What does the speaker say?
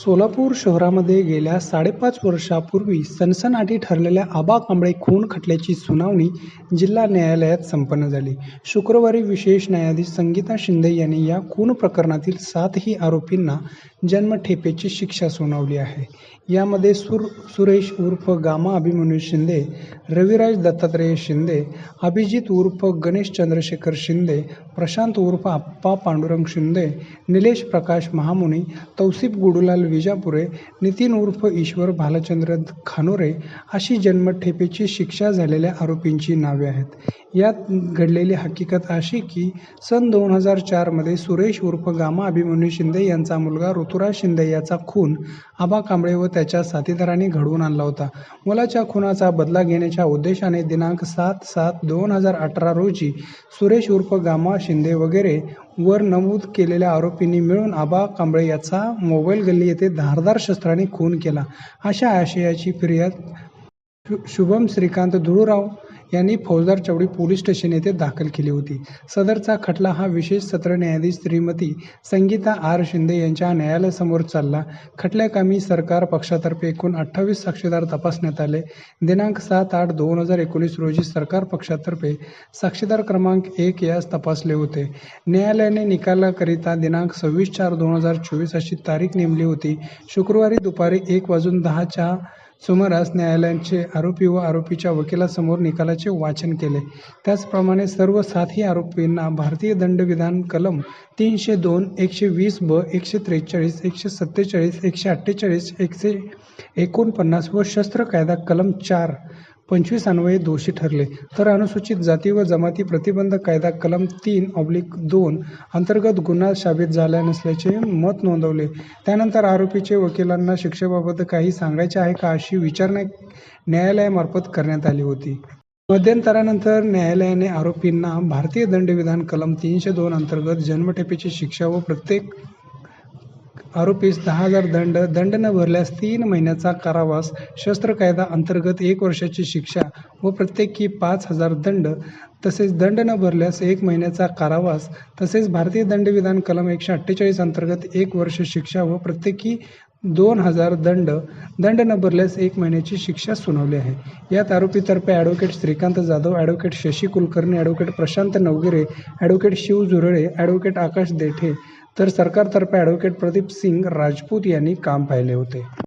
सोलापूर शहरामध्ये गेल्या 5.5 वर्षांपूर्वी सनसनाटी ठरलेल्या आबा कांबळे खून खटल्याची सुनावणी जिल्हा न्यायालयात संपन्न झाली. शुक्रवारी विशेष न्यायाधीश संगीता शिंदे यांनी या खून प्रकरणातील 7ही आरोपींना जन्मठेपेची शिक्षा सुनावली आहे. यामध्ये सुरेश उर्फ गामा अभिमन्यू शिंदे, रविराज दत्तात्रय शिंदे, अभिजित उर्फ गणेश चंद्रशेखर शिंदे, प्रशांत उर्फ आप्पा पांडुरंग शिंदे, निलेश प्रकाश महामुनी, तौसिफ गुडूलाल विजापुरे, नितीन उर्फ ईश्वर भालचंद्र खानोरे अशी जन्मठेपेची शिक्षा झालेल्या आरोपींची नावे आहेत. यात घडलेली हकीकत अशी की सन 2004 मध्ये सुरेश उर्फ गामा अभिमन्यू शिंदे यांचा मुलगा ऋतुराज शिंदे याचा खून आबा कांबळे व त्याच्या साथीदारांनी घडवून आणला होता. मुलाच्या खुनाचा बदला घेण्याच्या उद्देशाने दिनांक 7/7/2018 रोजी सुरेश उर्फ गामा शिंदे वगैरे वर नमूद केलेल्या आरोपींनी मिळून आबा कांबळे याचा मोबाईल गल्ली येथे धारदार शस्त्राने खून केला, अशा आशयाची फिर्याद शुभम श्रीकांत धुळूराव यांनी फौजदार चौडी पोलीस स्टेशन येथे दाखल केली होती. सदरचा खटला हा विशेष सत्र न्यायाधीश श्रीमती संगीता आर शिंदे यांच्या न्यायालयासमोर चालला. खटल्याकामी सरकार पक्षातर्फे एकूण 28 साक्षीदार तपासण्यात आले. दिनांक 7/8/2019 रोजी सरकार पक्षातर्फे साक्षीदार क्रमांक 1 यास तपासले होते. न्यायालयाने निकालाकरिता दिनांक 26/4/2024 अशी तारीख नेमली होती. शुक्रवारी दुपारी 1:10 च्या सुमारास न्यायालयाने आरोपी व आरोपीच्या वकिलांसमोर निकालाचे वाचन केले. त्याचप्रमाणे सर्व 7ही आरोपींना भारतीय दंडविधान कलम 302, 120(ब), 143, 147, 148, 149 व शस्त्र कायदा कलम 425 अन्वये दोषी ठरले, तर अनुसूचित जाती व जमाती प्रतिबंध कायदा कलम 3(2) अंतर्गत गुन्हा साबित झाला नसल्याचे मत नोंदवले. त्यानंतर आरोपीचे वकिलांना शिक्षेबाबत काही सांगायचे आहे का अशी विचारणा न्यायालयामार्फत करण्यात आली होती. मध्यंतरानंतर न्यायालयाने आरोपींना भारतीय दंडविधान कलम 302 अंतर्गत जन्मठेपेची शिक्षा व प्रत्येक आरोपीस 10,000 दंड न भरल्यास 3 महिन्याचा कारावास, शस्त्र कायदा अंतर्गत 1 वर्षाची शिक्षा व प्रत्येकी 5,000 दंड, तसेच दंड न भरल्यास 1 महिन्याचा कारावास, तसेच भारतीय दंडविधान कलम 148 अंतर्गत 1 वर्ष शिक्षा व प्रत्येकी 2,000 दंड न भरल्यास 1 महिन्याची शिक्षा सुनावली आहे. यात आरोपीतर्फे advocate Shrikant Jadhav, advocate Shashi Kulkarni, advocate Prashant Navgire, advocate Shiv Zurale, advocate Akash Dethe, तर सरकारतर्फे ॲडव्होकेट प्रदीप सिंग राजपूत यांनी काम पाहिले होते.